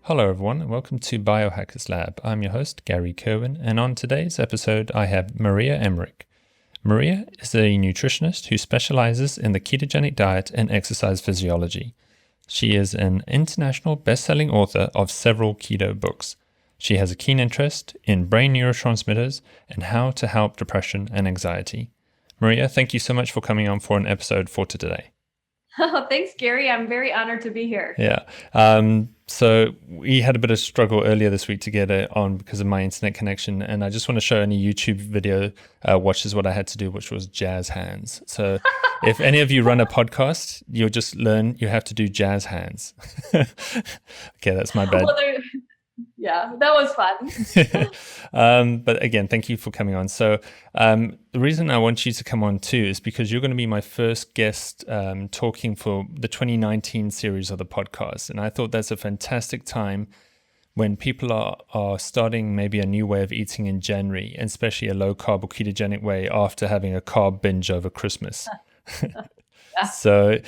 Hello, everyone, and welcome to Biohackers Lab. I'm your host, Gary Kerwin, and on today's episode, I have Maria Emmerich. Maria is a nutritionist who specializes in the ketogenic diet and exercise physiology. She is an international best-selling author of several keto books. She has a keen interest in brain neurotransmitters and how to help depression and anxiety. Maria, thank you so much for coming on for an episode for today. Oh, thanks, Gary. I'm very honored to be here. Yeah. So we had a bit of struggle earlier this week to get it on because of my internet connection. And I just want to show any YouTube video watches what I had to do, which was jazz hands. So if any of you run a podcast, you'll just learn you have to do jazz hands. Okay, that's my bad. Well, yeah, that was fun. But again, thank you for coming on. So the reason I want you to come on too is because you're going to be my first guest talking for the 2019 series of the podcast. And I thought that's a fantastic time when people are starting maybe a new way of eating in January, and especially a low carb or ketogenic way after having a carb binge over Christmas. Yeah. So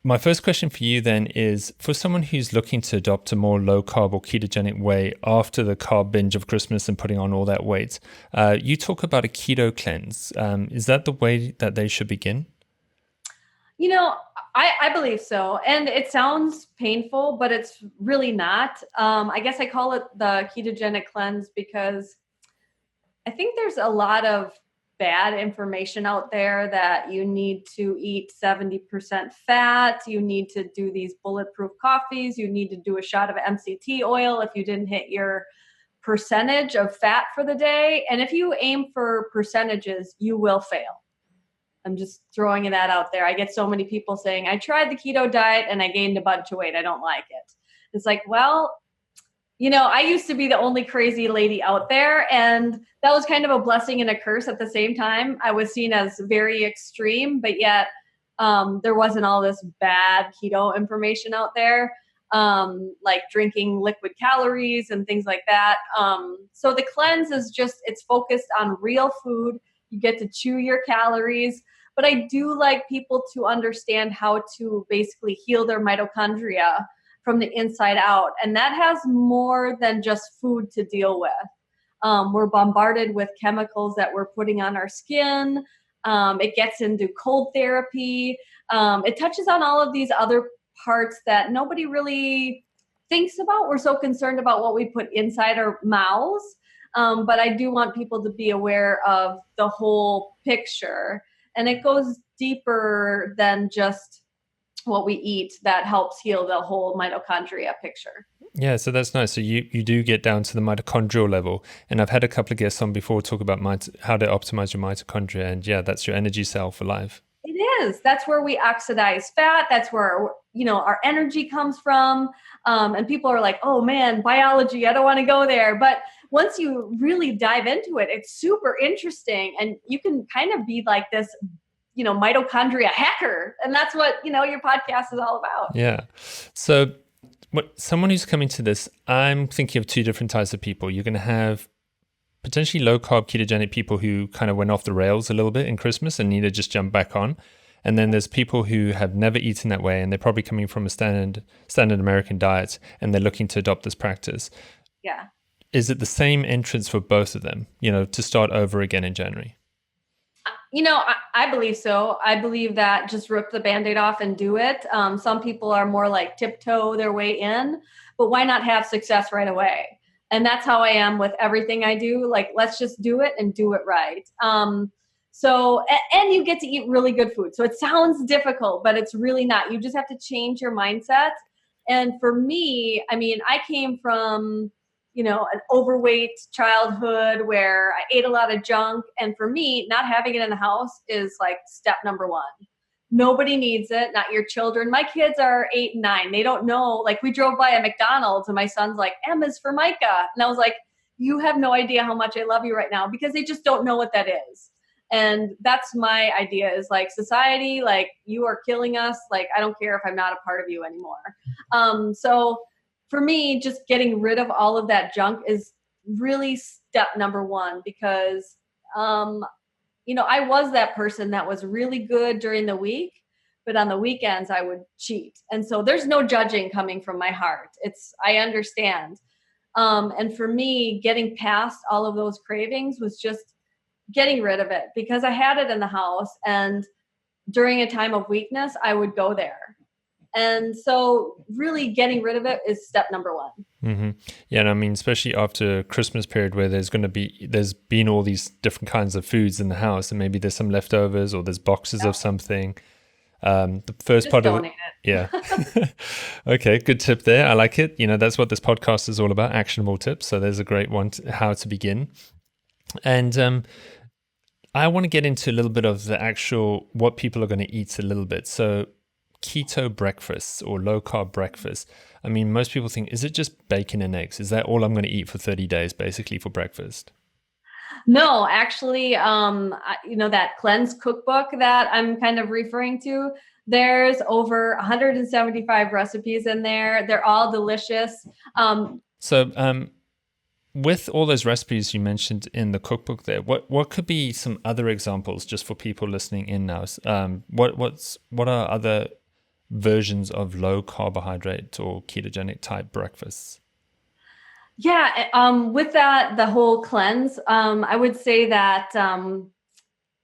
my first question for you then is, for someone who's looking to adopt a more low carb or ketogenic way after the carb binge of Christmas and putting on all that weight, you talk about a keto cleanse. Is that the way that they should begin? You know, I believe so. And it sounds painful, but it's really not. I guess I call it the ketogenic cleanse because I think there's a lot of bad information out there that you need to eat 70% fat. You need to do these bulletproof coffees. You need to do a shot of MCT oil if you didn't hit your percentage of fat for the day. And if you aim for percentages, you will fail. I'm just throwing that out there. I get so many people saying, I tried the keto diet and I gained a bunch of weight. I don't like it. It's like, well, I used to be the only crazy lady out there, and that was kind of a blessing and a curse at the same time. I was seen as very extreme, but yet there wasn't all this bad keto information out there, like drinking liquid calories and things like that. So the cleanse is it's focused on real food. You get to chew your calories. But I do like people to understand how to basically heal their mitochondria from the inside out. And that has more than just food to deal with. We're bombarded with chemicals that we're putting on our skin. It gets into cold therapy. It touches on all of these other parts that nobody really thinks about. We're so concerned about what we put inside our mouths. But I do want people to be aware of the whole picture. And it goes deeper than just what we eat that helps heal the whole mitochondria picture. Yeah, so that's nice. So you do get down to the mitochondrial level. And I've had a couple of guests on before talk about how to optimize your mitochondria. And yeah, that's your energy cell for life. It is. That's where we oxidize fat. That's where, our energy comes from. And people are like, oh man, biology, I don't want to go there. But once you really dive into it, it's super interesting. And you can kind of be like this, mitochondria hacker. And that's what, your podcast is all about. Yeah. So someone who's coming to this, I'm thinking of two different types of people. You're going to have potentially low carb ketogenic people who kind of went off the rails a little bit in Christmas and need to just jump back on. And then there's people who have never eaten that way and they're probably coming from a standard American diet and they're looking to adopt this practice. Yeah. Is it the same entrance for both of them, to start over again in January? I believe so. I believe that just rip the Band-Aid off and do it. Some people are more like tiptoe their way in, but why not have success right away? And that's how I am with everything I do. Like, let's just do it and do it right. And you get to eat really good food. So it sounds difficult, but it's really not. You just have to change your mindset. And for me, I came from an overweight childhood where I ate a lot of junk. And for me, not having it in the house is like step number one. Nobody needs it, not your children. My kids are 8 and 9. They don't know. Like, we drove by a McDonald's and my son's like, M is for Micah. And I was like, you have no idea how much I love you right now, because they just don't know what that is. And that's my idea, is like, society, like, you are killing us. Like, I don't care if I'm not a part of you anymore. So for me, just getting rid of all of that junk is really step number one, because, I was that person that was really good during the week, but on the weekends I would cheat. And so there's no judging coming from my heart. I understand. And for me, getting past all of those cravings was just getting rid of it, because I had it in the house, and during a time of weakness, I would go there. And so really getting rid of it is step number one. Mm-hmm. Yeah, and I mean, especially after Christmas period where there's been all these different kinds of foods in the house, and maybe there's some leftovers or there's boxes of something. The first Just part of donate it. Yeah. Okay, good tip there. I like it. That's what this podcast is all about, actionable tips. So there's a great one, how to begin. And I want to get into a little bit of the actual, what people are going to eat a little bit. So keto breakfasts or low carb breakfast. I mean, most people think, is it just bacon and eggs? Is that all I'm going to eat for 30 days, basically, for breakfast? No, actually, that cleanse cookbook that I'm kind of referring to, there's over 175 recipes in there. They're all delicious. With all those recipes you mentioned in the cookbook there, what could be some other examples just for people listening in now? What are other versions of low carbohydrate or ketogenic type breakfasts? Yeah, with the whole cleanse, I would say that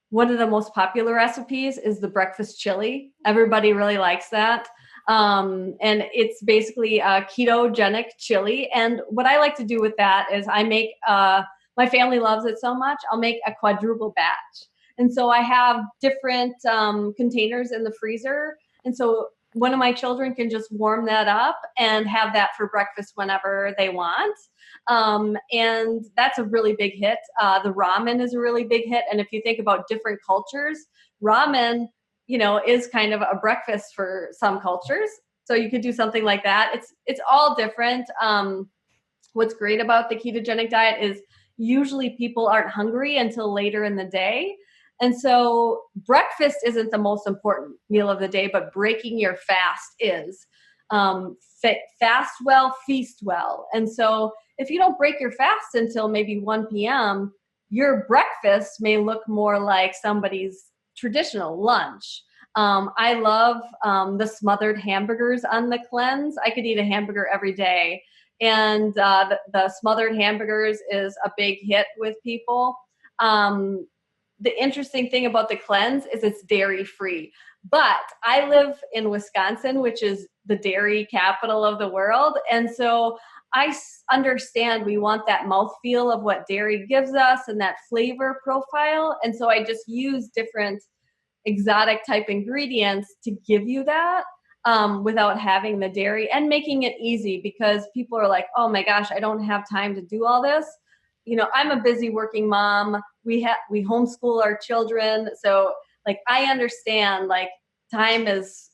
one of the most popular recipes is the breakfast chili. Everybody really likes that. And it's basically a ketogenic chili. And what I like to do with that is I make, my family loves it so much, I'll make a quadruple batch. And so I have different containers in the freezer. And so one of my children can just warm that up and have that for breakfast whenever they want. And that's a really big hit. The ramen is a really big hit. And if you think about different cultures, ramen, is kind of a breakfast for some cultures. So you could do something like that. It's all different. What's great about the ketogenic diet is usually people aren't hungry until later in the day. And so breakfast isn't the most important meal of the day, but breaking your fast is. Fast well, feast well. And so if you don't break your fast until maybe 1 p.m., your breakfast may look more like somebody's traditional lunch. I love the smothered hamburgers on the cleanse. I could eat a hamburger every day. And the smothered hamburgers is a big hit with people. The interesting thing about the cleanse is it's dairy free. But I live in Wisconsin, which is the dairy capital of the world. And so I understand we want that mouthfeel of what dairy gives us and that flavor profile. And so I just use different exotic type ingredients to give you that without having the dairy, and making it easy, because people are like, oh my gosh, I don't have time to do all this. I'm a busy working mom. We homeschool our children. So I understand time is,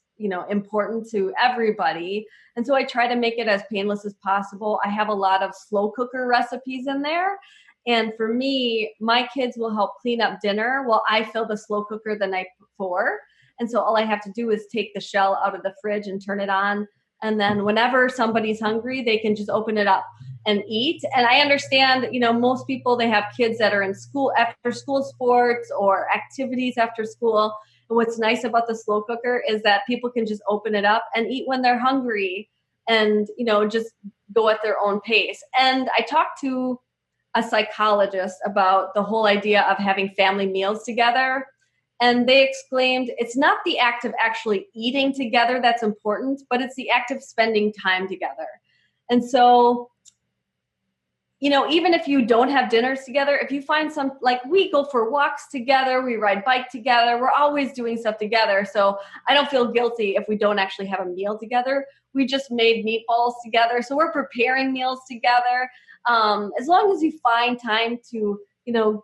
important to everybody. And so I try to make it as painless as possible. I have a lot of slow cooker recipes in there. And for me, my kids will help clean up dinner while I fill the slow cooker the night before. And so all I have to do is take the shell out of the fridge and turn it on. And then whenever somebody's hungry, they can just open it up and eat. And I understand, most people, they have kids that are in school, after school sports or activities after school. And what's nice about the slow cooker is that people can just open it up and eat when they're hungry and, just go at their own pace. And I talked to a psychologist about the whole idea of having family meals together. And they exclaimed, it's not the act of actually eating together that's important, but it's the act of spending time together. And so, even if you don't have dinners together, if you find we go for walks together, we ride bike together, we're always doing stuff together. So I don't feel guilty if we don't actually have a meal together. We just made meatballs together. So we're preparing meals together. As long as you find time to,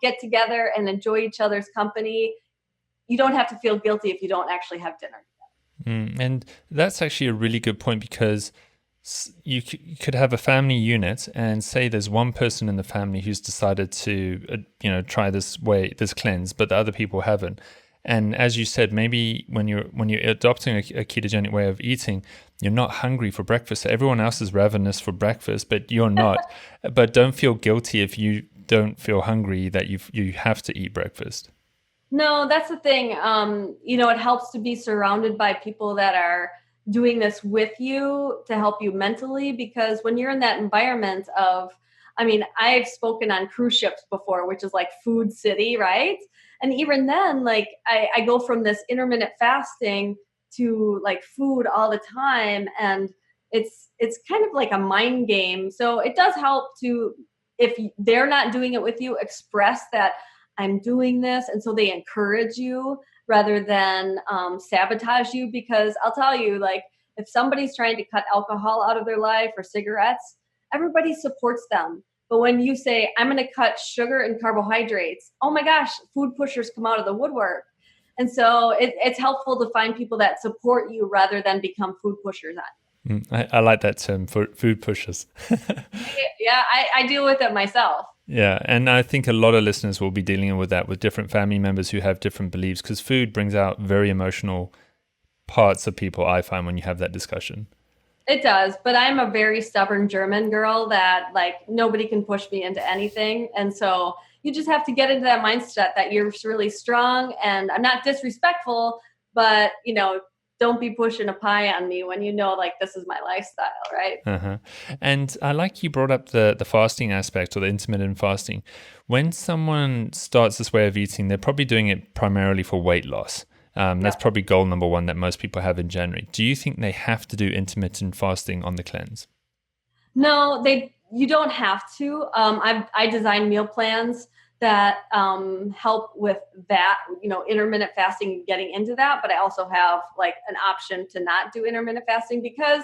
get together and enjoy each other's company, you don't have to feel guilty if you don't actually have dinner together. And that's actually a really good point, because you could have a family unit and say there's one person in the family who's decided to, try this cleanse, but the other people haven't. And as you said, maybe when you're adopting a ketogenic way of eating, you're not hungry for breakfast. So everyone else is ravenous for breakfast, but you're not. But don't feel guilty if you don't feel hungry that you have to eat breakfast. No, that's the thing. It helps to be surrounded by people that are doing this with you to help you mentally, because when you're in that environment of, I've spoken on cruise ships before, which is like food city, right? And even then, like I go from this intermittent fasting to like food all the time. And it's kind of like a mind game. So it does help to, if they're not doing it with you, express that I'm doing this. And so they encourage you rather than sabotage you. Because I'll tell you, like, if somebody's trying to cut alcohol out of their life or cigarettes, everybody supports them. But when you say, I'm going to cut sugar and carbohydrates, oh my gosh, food pushers come out of the woodwork. And so it's helpful to find people that support you rather than become food pushers on you. I like that term, for food pushers. Yeah, I deal with it myself. Yeah, and I think a lot of listeners will be dealing with that with different family members who have different beliefs, because food brings out very emotional parts of people, I find, when you have that discussion. It does, but I'm a very stubborn German girl that like nobody can push me into anything. And so you just have to get into that mindset that you're really strong, and I'm not disrespectful, but don't be pushing a pie on me when like this is my lifestyle, right? Uh-huh. And I like you brought up the fasting aspect, or the intermittent fasting. When someone starts this way of eating, they're probably doing it primarily for weight loss. That's probably goal number one that most people have in January. Do you think they have to do intermittent fasting on the cleanse? No, you don't have to. I design meal plans that help with that, intermittent fasting, getting into that. But I also have like an option to not do intermittent fasting, because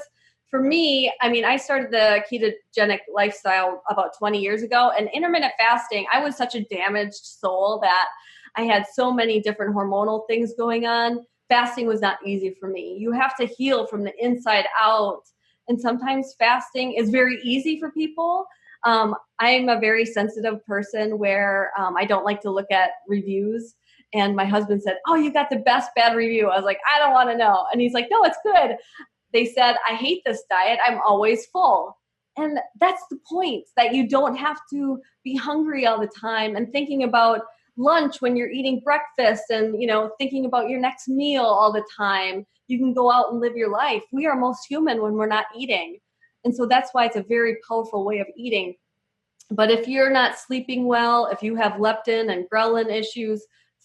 for me, I started the ketogenic lifestyle about 20 years ago, and intermittent fasting, I was such a damaged soul that I had so many different hormonal things going on. Fasting was not easy for me. You have to heal from the inside out. And sometimes fasting is very easy for people. I'm a very sensitive person where I don't like to look at reviews. And my husband said, "Oh, you got the best bad review." I was like, "I don't want to know." And he's like, "No, it's good." They said, "I hate this diet. I'm always full." And that's the point, that you don't have to be hungry all the time and thinking about lunch when you're eating breakfast, and thinking about your next meal all the time. You can go out and live your life. We are most human when we're not eating. And so that's why it's a very powerful way of eating. But if you're not sleeping well, if you have leptin and ghrelin issues,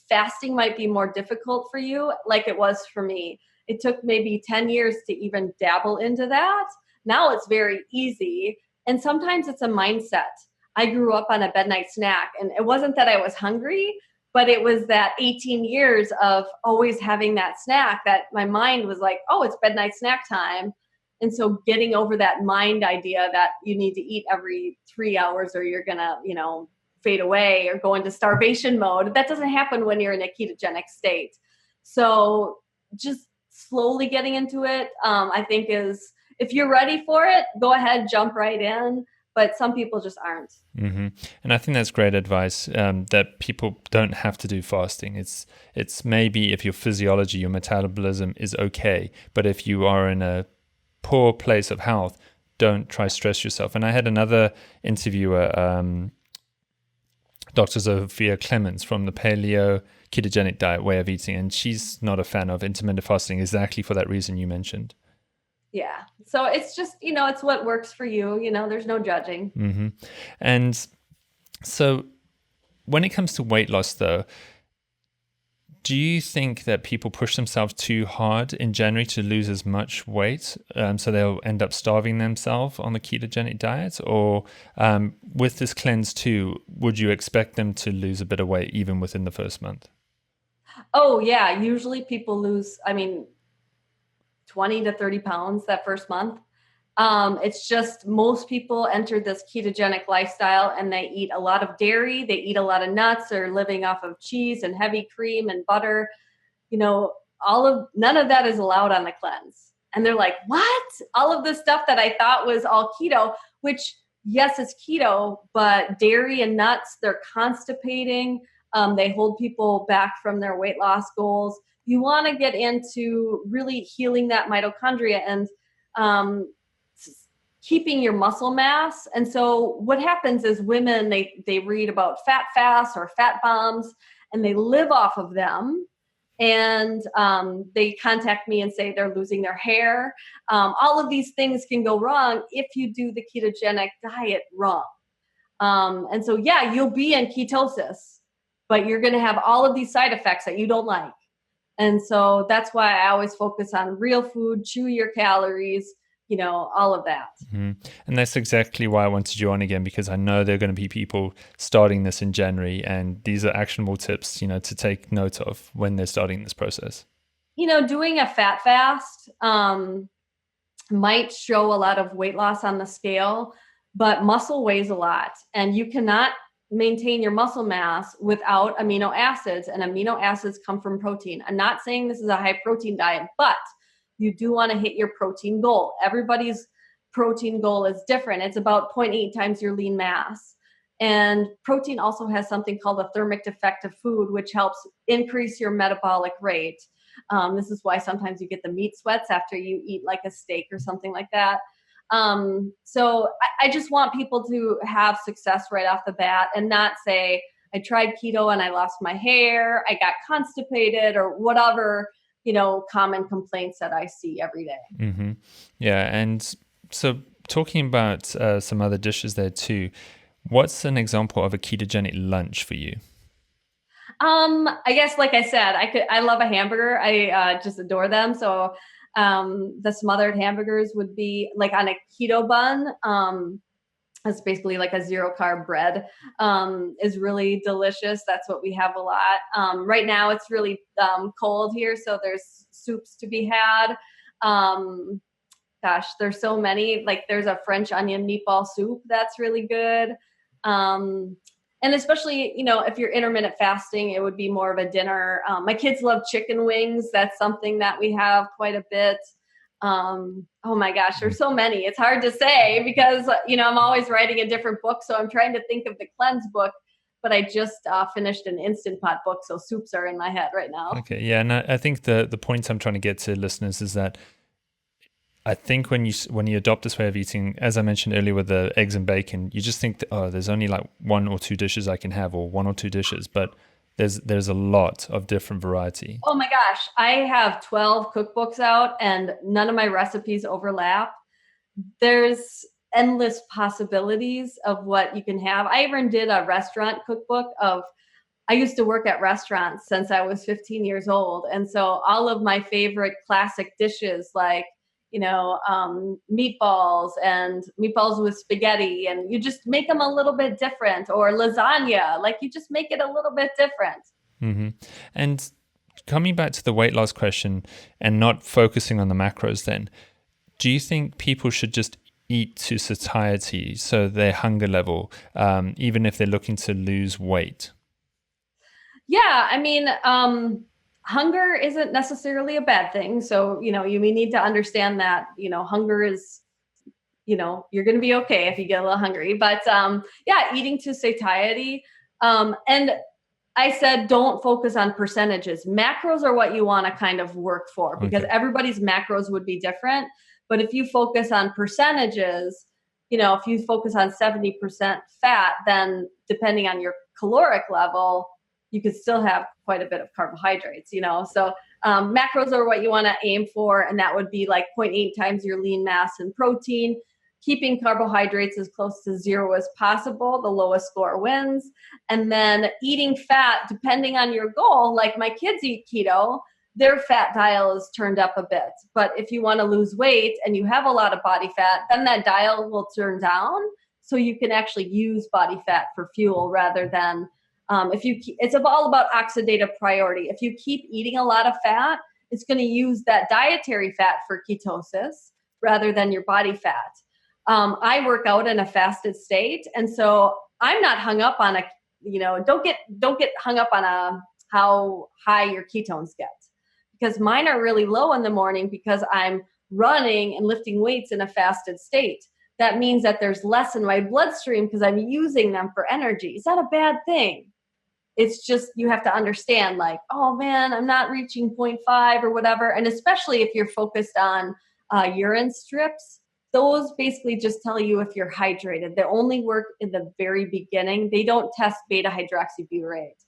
fasting might be more difficult for you, like it was for me. It took maybe 10 years to even dabble into that. Now it's very easy. And sometimes it's a mindset. I grew up on a midnight snack, and it wasn't that I was hungry, but it was that 18 years of always having that snack that my mind was like, oh, it's midnight snack time. And so getting over that mind idea that you need to eat every 3 hours or you're going to, fade away or go into starvation mode, that doesn't happen when you're in a ketogenic state. So just slowly getting into it, I think is, if you're ready for it, go ahead, jump right in. But some people just aren't. Mm-hmm. And I think that's great advice, that people don't have to do fasting. It's maybe if your physiology, your metabolism is okay, but if you are in a poor place of health, don't try stress yourself. And I had another interviewer, Dr. Sophia Clemens, from the paleo ketogenic diet way of eating, and she's not a fan of intermittent fasting exactly for that reason you mentioned. Yeah. So it's just, it's what works for you. There's no judging. Mm-hmm. And so when it comes to weight loss, though, do you think that people push themselves too hard in January to lose as much weight, so they'll end up starving themselves on the ketogenic diet? Or with this cleanse too, would you expect them to lose a bit of weight even within the first month? Oh, yeah. Usually people lose, 20 to 30 pounds that first month. It's just most people enter this ketogenic lifestyle and they eat a lot of dairy, they eat a lot of nuts, they're living off of cheese and heavy cream and butter. None of that is allowed on the cleanse. And they're like, what? All of this stuff that I thought was all keto, which yes, it's keto, but dairy and nuts, they're constipating. They hold people back from their weight loss goals. You want to get into really healing that mitochondria and keeping your muscle mass. And so what happens is women, they read about fat fasts or fat bombs, and they live off of them. And they contact me and say they're losing their hair. All of these things can go wrong if you do the ketogenic diet wrong. And so, yeah, you'll be in ketosis, but you're going to have all of these side effects that you don't like. And so that's why I always focus on real food, chew your calories, all of that. Mm-hmm. And that's exactly why I wanted you on again, because I know there are going to be people starting this in January, and these are actionable tips, to take note of when they're starting this process. Doing a fat fast might show a lot of weight loss on the scale, but muscle weighs a lot, and you cannot maintain your muscle mass without amino acids, and amino acids come from protein. I'm not saying this is a high protein diet, but you do want to hit your protein goal. Everybody's protein goal is different. It's about 0.8 times your lean mass. And protein also has something called a thermic effect of food, which helps increase your metabolic rate. This is why sometimes you get the meat sweats after you eat like a steak or something like that. So I just want people to have success right off the bat and not say, I tried keto and I lost my hair, I got constipated, or whatever, common complaints that I see every day. Mm-hmm. Yeah. And so talking about some other dishes there too, what's an example of a ketogenic lunch for you? I guess, like I said, I love a hamburger. I just adore them. So the smothered hamburgers would be like on a keto bun. It's basically like a 0-carb bread, is really delicious. That's what we have a lot. Right now it's really cold here, so there's soups to be had. Gosh, there's so many. Like there's a French onion meatball soup that's really good. And especially, if you're intermittent fasting, it would be more of a dinner. My kids love chicken wings. That's something that we have quite a bit. Oh my gosh, there's so many. It's hard to say because, I'm always writing a different book. So I'm trying to think of the cleanse book, but I just finished an Instant Pot book. So soups are in my head right now. Okay. Yeah. And I think the point I'm trying to get to listeners is that I think when you adopt this way of eating, as I mentioned earlier with the eggs and bacon, you just think that, there's only like 1 or 2 dishes I can have, or 1 or 2 dishes, but there's a lot of different variety. Oh my gosh, I have 12 cookbooks out and none of my recipes overlap. There's endless possibilities of what you can have. I even did a restaurant cookbook I used to work at restaurants since I was 15 years old. And so all of my favorite classic dishes like meatballs and meatballs with spaghetti, and you just make them a little bit different, or lasagna, like you just make it a little bit different. Mm-hmm. And coming back to the weight loss question and not focusing on the macros, then, do you think people should just eat to satiety, so their hunger level, even if they're looking to lose weight? Yeah, I mean, hunger isn't necessarily a bad thing. So, you need to understand that, hunger is, you're going to be okay if you get a little hungry. But yeah, eating to satiety. And I said, don't focus on percentages. Macros are what you want to kind of work for, because everybody's macros would be different. But if you focus on percentages, if you focus on 70% fat, then depending on your caloric level, you could still have quite a bit of carbohydrates, So macros are what you want to aim for. And that would be like 0.8 times your lean mass in protein, keeping carbohydrates as close to 0 as possible. The lowest score wins. And then eating fat, depending on your goal, like my kids eat keto, their fat dial is turned up a bit. But if you want to lose weight and you have a lot of body fat, then that dial will turn down. So you can actually use body fat for fuel rather than it's all about oxidative priority. If you keep eating a lot of fat, it's going to use that dietary fat for ketosis rather than your body fat. I work out in a fasted state, and so I'm not hung up on don't get hung up on how high your ketones get, because mine are really low in the morning because I'm running and lifting weights in a fasted state. That means that there's less in my bloodstream because I'm using them for energy. Is that a bad thing? It's just, you have to understand, like, oh man, I'm not reaching 0.5 or whatever. And especially if you're focused on urine strips, those basically just tell you if you're hydrated. They only work in the very beginning. They don't test beta hydroxybutyrate.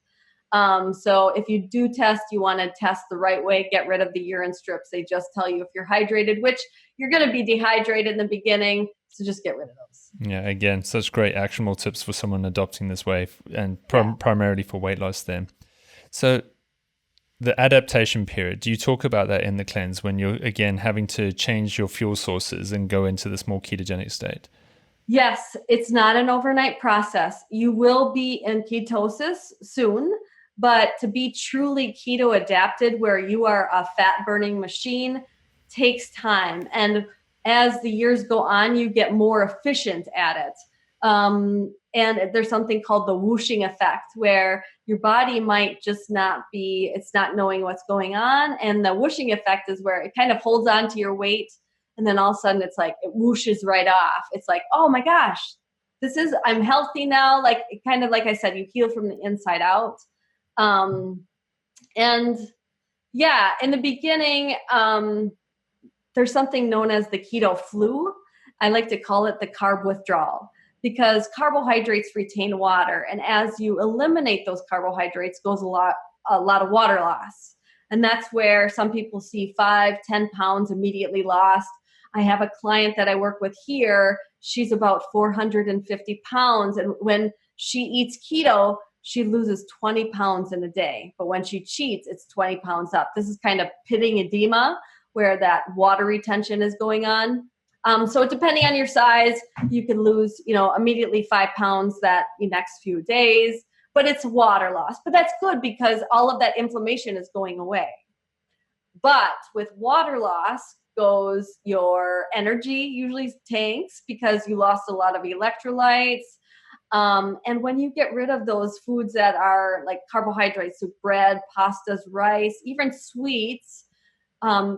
So if you do test, you want to test the right way, get rid of the urine strips. They just tell you if you're hydrated, which you're going to be dehydrated in the beginning. So just get rid of those. Yeah, again, such great actionable tips for someone adopting this way and primarily for weight loss then. So the adaptation period, do you talk about that in the cleanse when you're, again, having to change your fuel sources and go into this more ketogenic state? Yes, it's not an overnight process. You will be in ketosis soon, but to be truly keto adapted, where you are a fat burning machine, takes time. And as the years go on, you get more efficient at it. And there's something called the whooshing effect, where your body might just not be, it's not knowing what's going on. And the whooshing effect is where it kind of holds on to your weight. And then all of a sudden it's like, it whooshes right off. It's like, oh my gosh, I'm healthy now. Like, kind of like I said, you heal from the inside out. And yeah, in the beginning, there's something known as the keto flu. I like to call it the carb withdrawal, because carbohydrates retain water. And as you eliminate those carbohydrates goes a lot of water loss. And that's where some people see 5-10 pounds immediately lost. I have a client that I work with here. She's about 450 pounds. And when she eats keto, she loses 20 pounds in a day. But when she cheats, it's 20 pounds up. This is kind of pitting edema, where that water retention is going on. So depending on your size, you can lose, immediately 5 pounds that the next few days, but it's water loss. But that's good because all of that inflammation is going away. But with water loss goes your energy usually tanks because you lost a lot of electrolytes. And when you get rid of those foods that are like carbohydrates, so bread, pastas, rice, even sweets,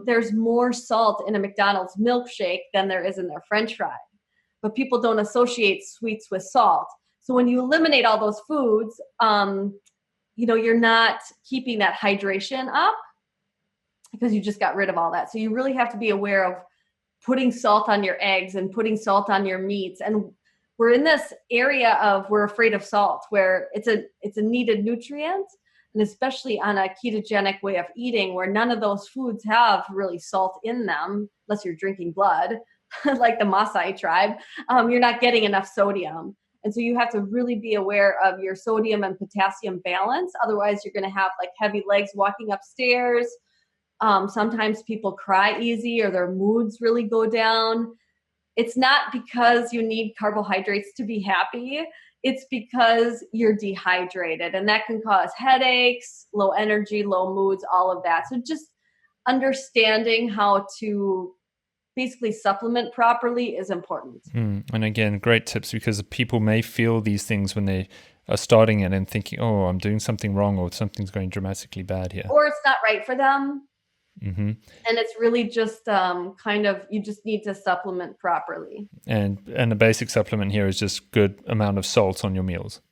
there's more salt in a McDonald's milkshake than there is in their French fry. But people don't associate sweets with salt. So when you eliminate all those foods, you're not keeping that hydration up because you just got rid of all that. So you really have to be aware of putting salt on your eggs and putting salt on your meats. And we're in this area of we're afraid of salt, where it's a needed nutrient. And especially on a ketogenic way of eating, where none of those foods have really salt in them, unless you're drinking blood, like the Maasai tribe, you're not getting enough sodium. And so you have to really be aware of your sodium and potassium balance. Otherwise, you're going to have like heavy legs walking upstairs. Sometimes people cry easy or their moods really go down. It's not because you need carbohydrates to be happy. It's because you're dehydrated, and that can cause headaches, low energy, low moods, all of that. So just understanding how to basically supplement properly is important. And again, great tips, because people may feel these things when they are starting it and thinking, oh, I'm doing something wrong or something's going dramatically bad here. Or it's not right for them. Mm-hmm. And it's really just you just need to supplement properly. And the basic supplement here is just good amount of salt on your meals.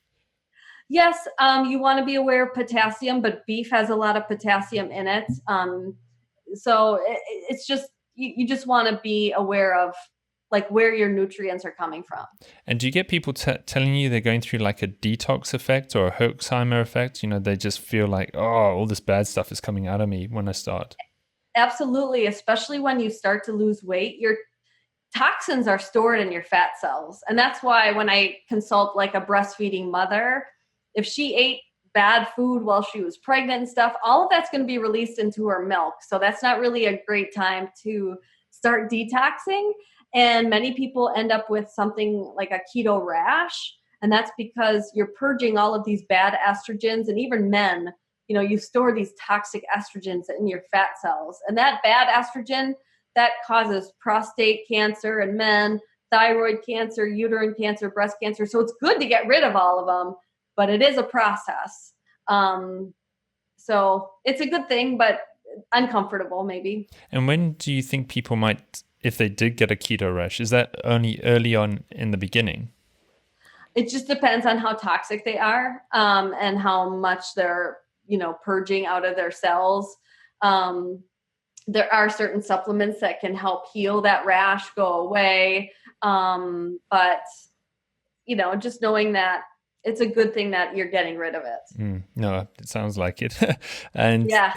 Yes, you want to be aware of potassium, but beef has a lot of potassium in it. So it's just, you just want to be aware of like where your nutrients are coming from. And do you get people telling you they're going through like a detox effect or a Herxheimer effect? They just feel like, oh, all this bad stuff is coming out of me when I start. Absolutely. Especially when you start to lose weight, your toxins are stored in your fat cells. And that's why when I consult like a breastfeeding mother, if she ate bad food while she was pregnant and stuff, all of that's going to be released into her milk. So that's not really a great time to start detoxing. And many people end up with something like a keto rash. And that's because you're purging all of these bad estrogens. And even men, you store these toxic estrogens in your fat cells. And that bad estrogen, that causes prostate cancer in men, thyroid cancer, uterine cancer, breast cancer. So it's good to get rid of all of them, but it is a process. So it's a good thing, but uncomfortable maybe. And when do you think people might, if they did get a keto rash, is that only early on in the beginning? It just depends on how toxic they are, and how much they're, purging out of their cells. There are certain supplements that can help heal that rash, go away. But, just knowing that it's a good thing that you're getting rid of it. No, it sounds like it. And Yeah.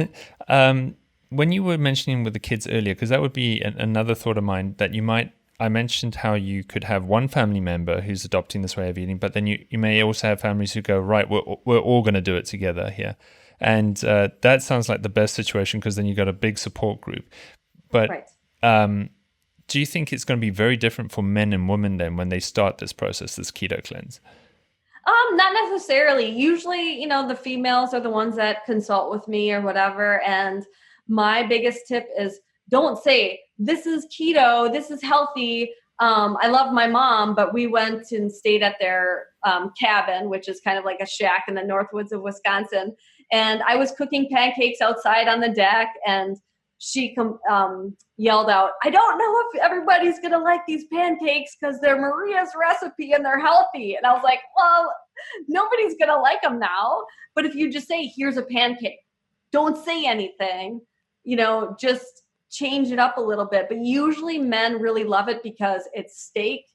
um, when you were mentioning with the kids earlier, because that would be another thought of mine that you might, I mentioned how you could have one family member who's adopting this way of eating, but then you may also have families who go, right, we're all going to do it together here. And that sounds like the best situation because then you've got a big support group. But Right. do you think it's going to be very different for men and women then when they start this process, this keto cleanse? Not necessarily. Usually, the females are the ones that consult with me or whatever. And my biggest tip is don't say, this is keto, this is healthy. I love my mom, but we went and stayed at their cabin, which is kind of like a shack in the Northwoods of Wisconsin. And I was cooking pancakes outside on the deck, and she yelled out, I don't know if everybody's going to like these pancakes because they're Maria's recipe and they're healthy. And I was like, well, nobody's going to like them now. But if you just say, here's a pancake, don't say anything, just change it up a little bit. But usually men really love it because it's steak,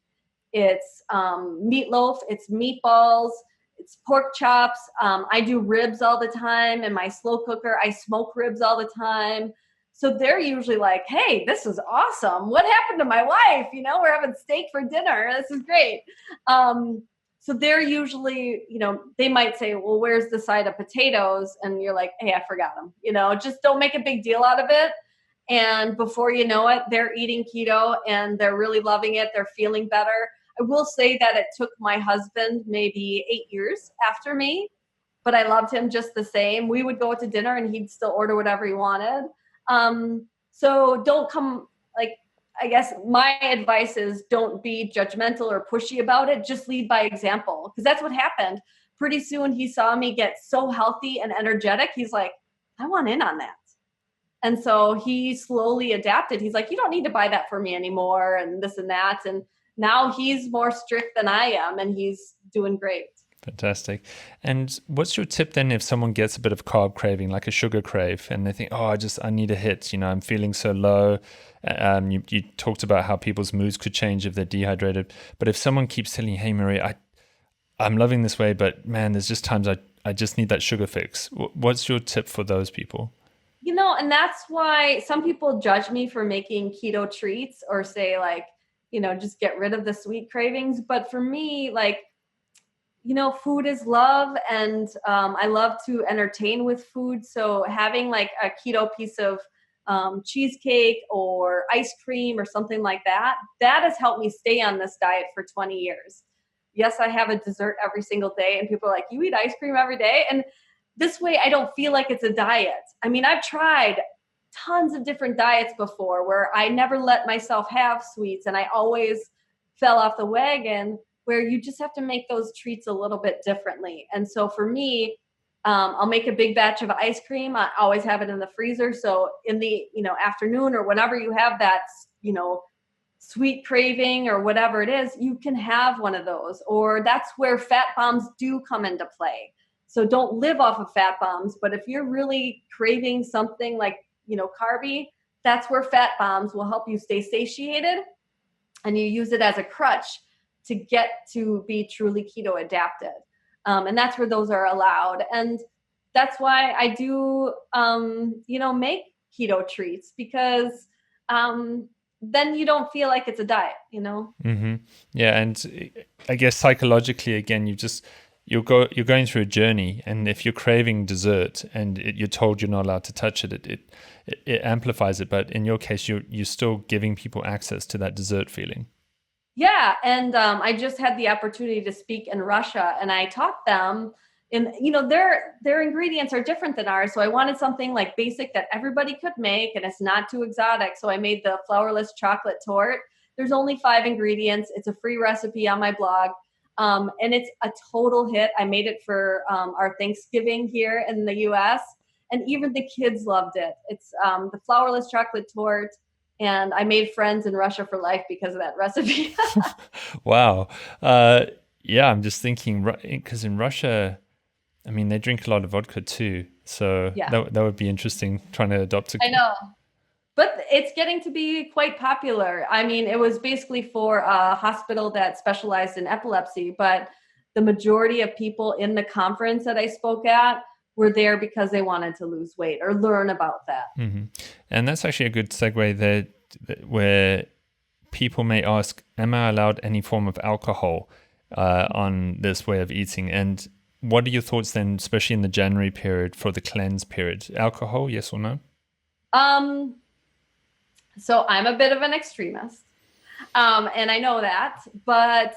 it's meatloaf, it's meatballs, it's pork chops. I do ribs all the time in my slow cooker. I smoke ribs all the time. So they're usually like, hey, this is awesome. What happened to my wife? We're having steak for dinner. This is great. So they're usually, they might say, well, where's the side of potatoes? And you're like, hey, I forgot them. Just don't make a big deal out of it. And before you know it, they're eating keto and they're really loving it. They're feeling better. I will say that it took my husband maybe 8 years after me, but I loved him just the same. We would go to dinner and he'd still order whatever he wanted. So don't I guess my advice is don't be judgmental or pushy about it. Just lead by example, because that's what happened. Pretty soon he saw me get so healthy and energetic. He's like, I want in on that. And so he slowly adapted. He's like, you don't need to buy that for me anymore and this and that. And now he's more strict than I am and he's doing great. Fantastic. And what's your tip then if someone gets a bit of carb craving, like a sugar crave, and they think, oh, I need a hit, I'm feeling so low. You talked about how people's moods could change if they're dehydrated. But if someone keeps telling you, hey, Maria, I'm loving this way, but man, there's just times I just need that sugar fix. What's your tip for those people? And that's why some people judge me for making keto treats or say just get rid of the sweet cravings. But for me, food is love, and I love to entertain with food. So having a keto piece of cheesecake or ice cream or something like that has helped me stay on this diet for 20 years. Yes, I have a dessert every single day, and people are like, you eat ice cream every day? And this way I don't feel like it's a diet. I mean, I've tried tons of different diets before where I never let myself have sweets and I always fell off the wagon, where you just have to make those treats a little bit differently. And so for me, I'll make a big batch of ice cream. I always have it in the freezer. So in the afternoon or whenever you have that sweet craving or whatever it is, you can have one of those. Or that's where fat bombs do come into play. So don't live off of fat bombs. But if you're really craving something like carby, that's where fat bombs will help you stay satiated, and you use it as a crutch to get to be truly keto adapted. And that's where those are allowed. And that's why I do, make keto treats, because then you don't feel like it's a diet, Mm-hmm. Yeah. And I guess psychologically, again, you're going through a journey. And if you're craving dessert and you're told you're not allowed to touch it, it amplifies it. But in your case, you're still giving people access to that dessert feeling. Yeah, and I just had the opportunity to speak in Russia, and I taught them, and their ingredients are different than ours. So I wanted something like basic that everybody could make, and it's not too exotic. So I made the Flourless chocolate torte. There's only 5 ingredients. It's a free recipe on my blog, and it's a total hit. I made it for our Thanksgiving here in the U.S., and even the kids loved it. It's the Flourless chocolate torte. And I made friends in Russia for life because of that recipe. Wow. Yeah, I'm just thinking, because in Russia, I mean, they drink a lot of vodka too. So Yeah. that would be interesting, trying to adopt I know. But it's getting to be quite popular. I mean, it was basically for a hospital that specialized in epilepsy, but the majority of people in the conference that I spoke at were there because they wanted to lose weight or learn about that. Mm-hmm. And that's actually a good segue there, where people may ask, am I allowed any form of alcohol on this way of eating? And what are your thoughts then, especially in the January period for the cleanse period? Alcohol, yes or no? So I'm a bit of an extremist, and I know that, but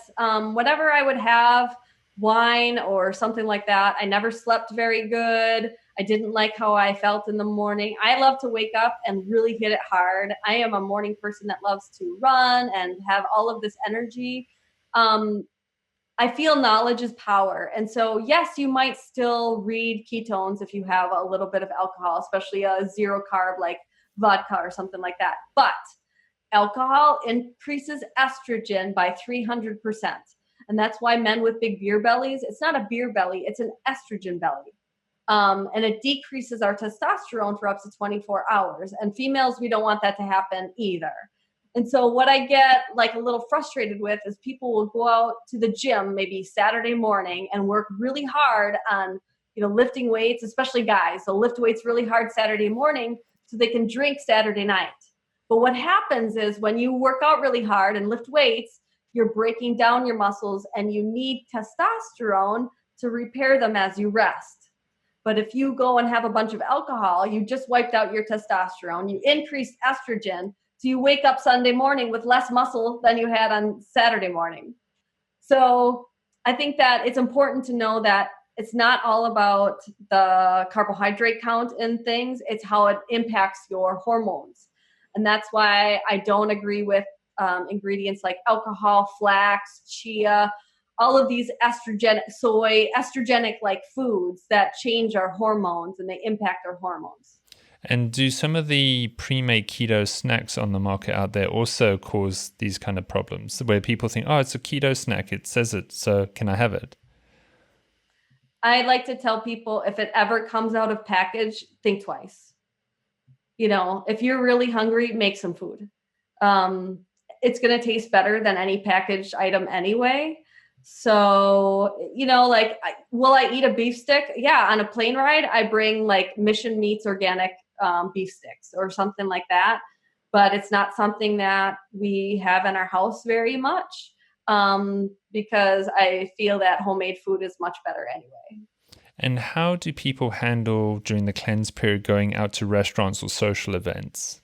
whenever I would have wine or something like that, I never slept very good. I didn't like how I felt in the morning. I love to wake up and really hit it hard. I am a morning person that loves to run and have all of this energy. I feel knowledge is power. And so, yes, you might still read ketones if you have a little bit of alcohol, especially a zero carb like vodka or something like that. But alcohol increases estrogen by 300%. And that's why men with big beer bellies, it's not a beer belly, it's an estrogen belly. And it decreases our testosterone for up to 24 hours. And females, we don't want that to happen either. And so what I get like a little frustrated with is people will go out to the gym maybe Saturday morning and work really hard on, lifting weights, especially guys. They'll lift weights really hard Saturday morning so they can drink Saturday night. But what happens is when you work out really hard and lift weights, you're breaking down your muscles and you need testosterone to repair them as you rest. But if you go and have a bunch of alcohol, you just wiped out your testosterone, you increased estrogen, so you wake up Sunday morning with less muscle than you had on Saturday morning. So I think that it's important to know that it's not all about the carbohydrate count in things, it's how it impacts your hormones. And that's why I don't agree with ingredients like alcohol, flax, chia, all of these estrogenic like foods that change our hormones and they impact our hormones. And do some of the pre-made keto snacks on the market out there also cause these kind of problems where people think, oh, it's a keto snack, it says it, so can I have it? I like to tell people if it ever comes out of package, think twice. If you're really hungry, make some food. It's going to taste better than any packaged item anyway. So, will I eat a beef stick? Yeah, on a plane ride, I bring like Mission Meats organic beef sticks or something like that. But it's not something that we have in our house very much because I feel that homemade food is much better anyway. And how do people handle during the cleanse period going out to restaurants or social events?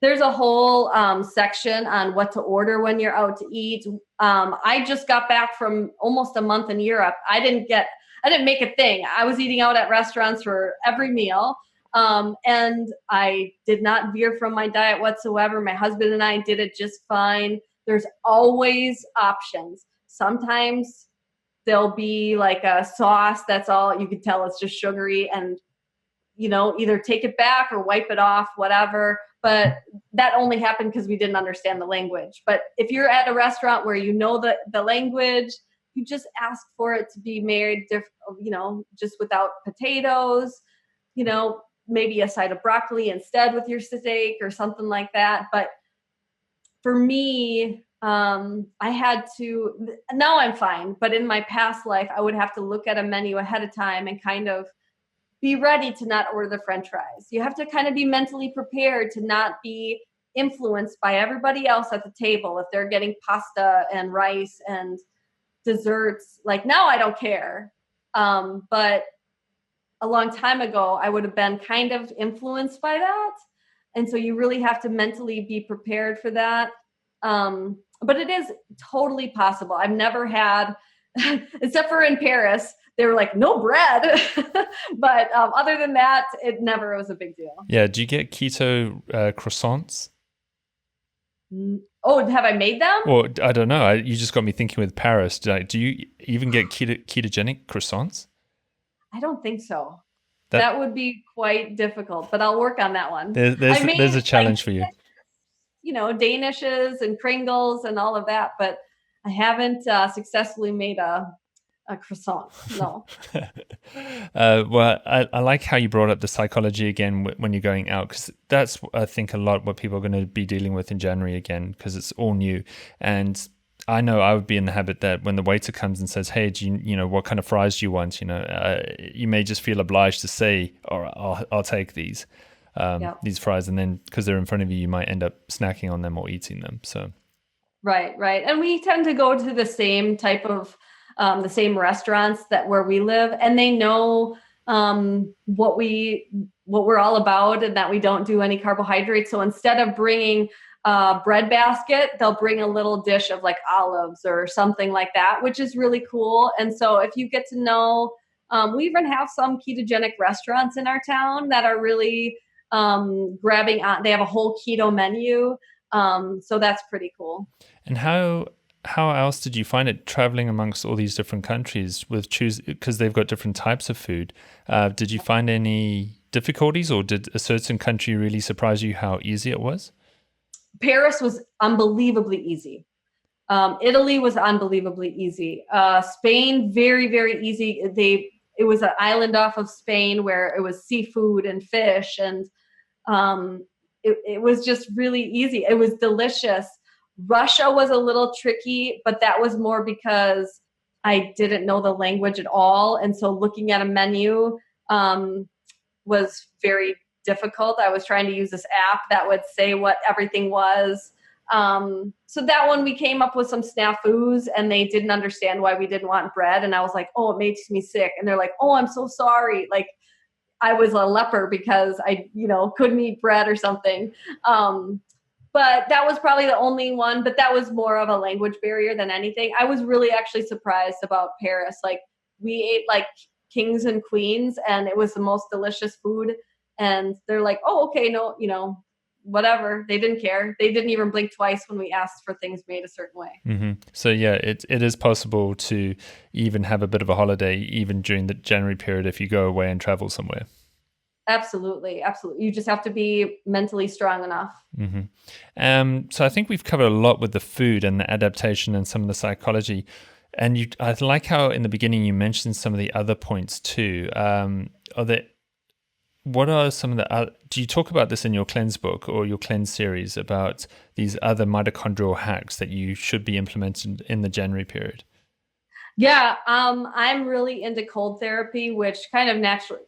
There's a whole section on what to order when you're out to eat. I just got back from almost a month in Europe. I didn't make a thing. I was eating out at restaurants for every meal. And I did not veer from my diet whatsoever. My husband and I did it just fine. There's always options. Sometimes there'll be like a sauce that's all you can tell it's just sugary and, either take it back or wipe it off, whatever. But that only happened because we didn't understand the language. But if you're at a restaurant where you know the language, you just ask for it to be made, just without potatoes, maybe a side of broccoli instead with your steak or something like that. But for me, I had to, now I'm fine. But in my past life, I would have to look at a menu ahead of time and kind of be ready to not order the French fries. You have to kind of be mentally prepared to not be influenced by everybody else at the table. If they're getting pasta and rice and desserts, like now I don't care. But a long time ago, I would have been kind of influenced by that. And so you really have to mentally be prepared for that. But it is totally possible. I've never had, except for in Paris, they were like, no bread. But other than that, it never was a big deal. Yeah. Do you get keto croissants? Oh, have I made them? Well, I don't know. You just got me thinking with Paris. Do you even get ketogenic croissants? I don't think so. That would be quite difficult, but I'll work on that one. There's a challenge for you. Danishes and Kringles and all of that, but I haven't successfully made a croissant. No. Well, I like how you brought up the psychology again when you're going out, because that's, I think, a lot what people are going to be dealing with in January again, because it's all new. And I know I would be in the habit that when the waiter comes and says, "Hey, do you what kind of fries do you want?" You may just feel obliged to say, "All right, I'll take Yeah. these fries," and then because they're in front of you, you might end up snacking on them or eating them. So, Right, right. And we tend to go to the same type of the same restaurants that where we live, and they know what we're all about, and that we don't do any carbohydrates. So instead of bringing a bread basket, they'll bring a little dish of like olives or something like that, which is really cool. And so if you get to know, we even have some ketogenic restaurants in our town that are really grabbing on. They have a whole keto menu. So that's pretty cool. and how else did you find it traveling amongst all these different countries with choose because they've got different types of food? Did you find any difficulties, or did a certain country really surprise you how easy it was? Paris was unbelievably easy. Italy was unbelievably easy. Spain, very, very easy. It was an island off of Spain where it was seafood and fish, and it was just really easy. It was delicious. Russia was a little tricky, but that was more because I didn't know the language at all, and so looking at a menu was very difficult. I was trying to use this app that would say what everything was. So that one we came up with some snafus, and they didn't understand why we didn't want bread. And I was like, oh, it makes me sick. And they're like, oh, I'm so sorry. Like I was a leper because I, couldn't eat bread or something. But that was probably the only one, but that was more of a language barrier than anything. I was really actually surprised about Paris. Like we ate like kings and queens, and it was the most delicious food. And they're like, oh, okay, no, whatever. They didn't care. They didn't even blink twice when we asked for things made a certain way. So yeah, it is possible to even have a bit of a holiday even during the January period if you go away and travel somewhere. Absolutely, absolutely. You just have to be mentally strong enough. So I think we've covered a lot with the food and the adaptation and some of the psychology. And I like how in the beginning you mentioned some of the other points too. What are some of the other, do you talk about this in your cleanse book or your cleanse series about these other mitochondrial hacks that you should be implemented in the January period? Yeah, I'm really into cold therapy, which kind of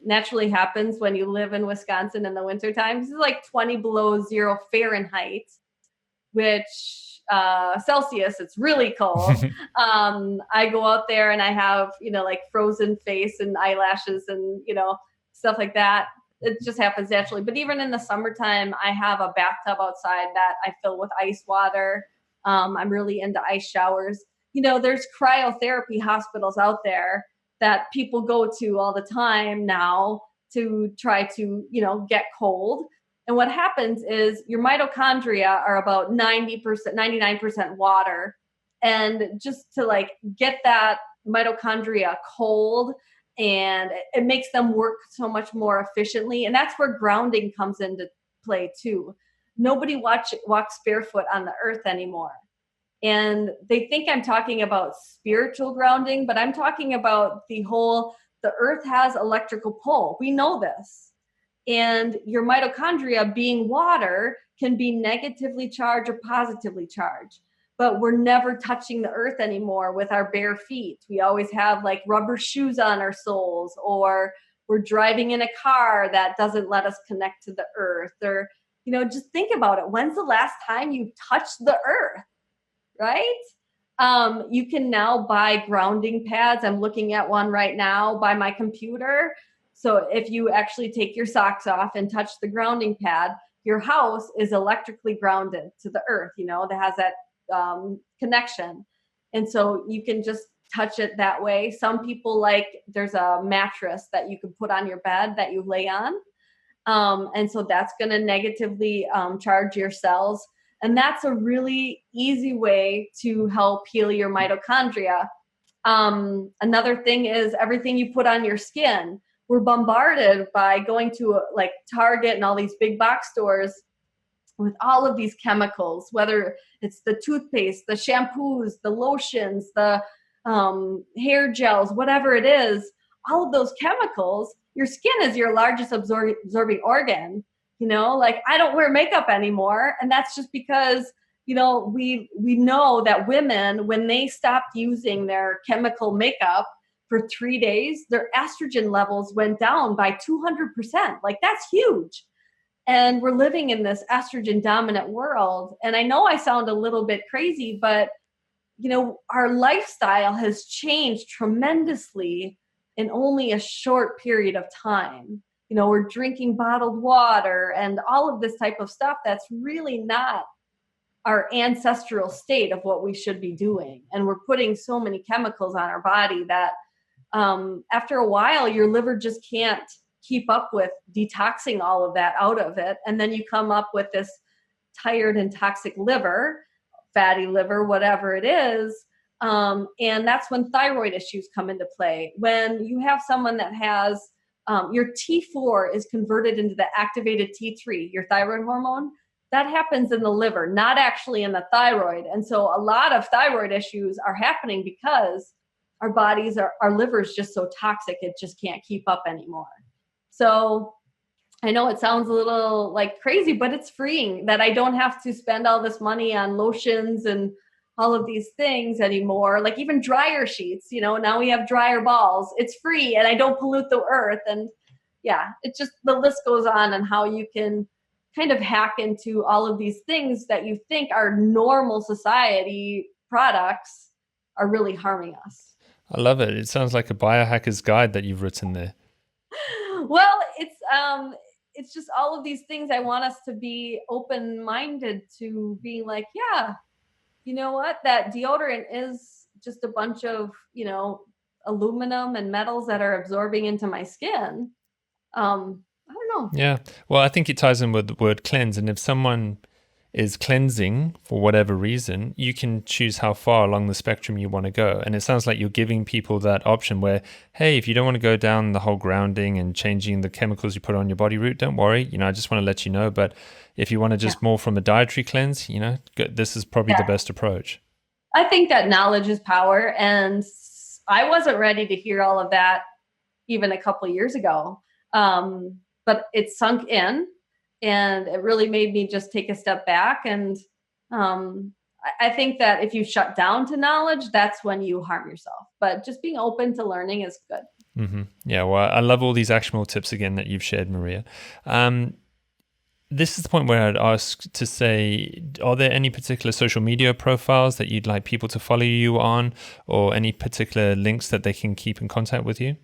naturally happens when you live in Wisconsin in the wintertime. This is like 20 below zero Fahrenheit, which Celsius, it's really cold. I go out there and I have, like frozen face and eyelashes and, stuff like that. It just happens naturally. But even in the summertime, I have a bathtub outside that I fill with ice water. I'm really into ice showers. There's cryotherapy hospitals out there that people go to all the time now to try to, get cold. And what happens is your mitochondria are about 90%, 99% water. And just to like get that mitochondria cold, and it makes them work so much more efficiently. And that's where grounding comes into play too. Nobody walks barefoot on the earth anymore. And they think I'm talking about spiritual grounding, but I'm talking about the earth has electrical pull. We know this. And your mitochondria, being water, can be negatively charged or positively charged. But we're never touching the earth anymore with our bare feet. We always have like rubber shoes on our soles, or we're driving in a car that doesn't let us connect to the earth. Or, just think about it. When's the last time you touched the earth? Right? You can now buy grounding pads. I'm looking at one right now by my computer. So if you actually take your socks off and touch the grounding pad, your house is electrically grounded to the earth, that has that connection. And so you can just touch it that way. Some people there's a mattress that you can put on your bed that you lay on. And so that's going to negatively charge your cells. And that's a really easy way to help heal your mitochondria. Another thing is everything you put on your skin. We're bombarded by going to like Target and all these big box stores with all of these chemicals, whether it's the toothpaste, the shampoos, the lotions, the hair gels, whatever it is, all of those chemicals. Your skin is your largest absorbing organ. I don't wear makeup anymore. And that's just because we know that women, when they stopped using their chemical makeup for 3 days, their estrogen levels went down by 200%. Like, that's huge. And we're living in this estrogen dominant world. And I know I sound a little bit crazy, but our lifestyle has changed tremendously in only a short period of time. We're drinking bottled water and all of this type of stuff that's really not our ancestral state of what we should be doing. And we're putting so many chemicals on our body that after a while, your liver just can't keep up with detoxing all of that out of it. And then you come up with this tired and toxic liver, fatty liver, whatever it is. And that's when thyroid issues come into play. When you have someone that has your T4 is converted into the activated T3, your thyroid hormone, that happens in the liver, not actually in the thyroid. And so a lot of thyroid issues are happening because our liver is just so toxic, it just can't keep up anymore. So I know it sounds a little like crazy, but it's freeing that I don't have to spend all this money on lotions and all of these things anymore. Like even dryer sheets, now we have dryer balls. It's free and I don't pollute the earth. And yeah, it just, the list goes on how you can kind of hack into all of these things that you think are normal society products are really harming us. I love it. It sounds like a biohacker's guide that you've written there. Well, it's just all of these things. I want us to be open-minded to being like, yeah, you know what? That deodorant is just a bunch of, aluminum and metals that are absorbing into my skin. I don't know. Yeah. Well, I think it ties in with the word cleanse. And if someone is cleansing for whatever reason, you can choose how far along the spectrum you want to go. And it sounds like you're giving people that option where, hey, if you don't want to go down the whole grounding and changing the chemicals you put on your body route, don't worry. I just want to let you know. But if you want to just more from a dietary cleanse, this is probably the best approach. I think that knowledge is power. And I wasn't ready to hear all of that even a couple of years ago. But it sunk in. And it really made me just take a step back. And I think that if you shut down to knowledge, that's when you harm yourself. But just being open to learning is good. Mm-hmm. Yeah, well, I love all these actionable tips again that you've shared, Maria. This is the point where I'd ask to say, are there any particular social media profiles that you'd like people to follow you on, or any particular links that they can keep in contact with you?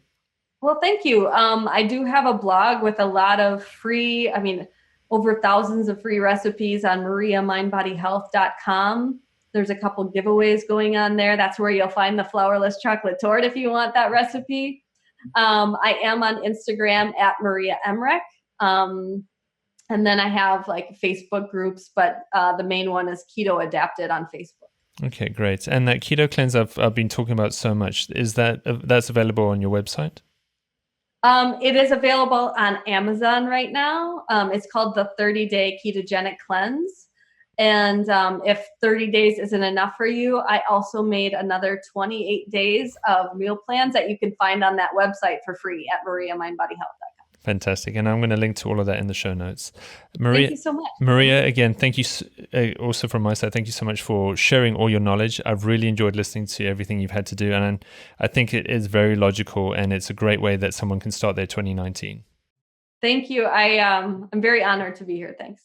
Well, thank you. I do have a blog with a lot of free, over thousands of free recipes on mariamindbodyhealth.com. There's a couple giveaways going on there. That's where you'll find the Flourless chocolate torte if you want that recipe. I am on Instagram at Maria Emmerich. And then I have like Facebook groups, but the main one is Keto Adapted on Facebook. Okay, great. And that Keto Cleanse I've been talking about so much, is that's available on your website? It is available on Amazon right now. It's called the 30-Day Ketogenic Cleanse. And if 30 days isn't enough for you, I also made another 28 days of meal plans that you can find on that website for free at mariamindbodyhealth.com. Fantastic. And I'm going to link to all of that in the show notes. Maria, thank you so much. Maria, again, thank you also from my side. Thank you so much for sharing all your knowledge. I've really enjoyed listening to everything you've had to do. And I think it is very logical and it's a great way that someone can start their 2019. Thank you. I'm very honored to be here. Thanks.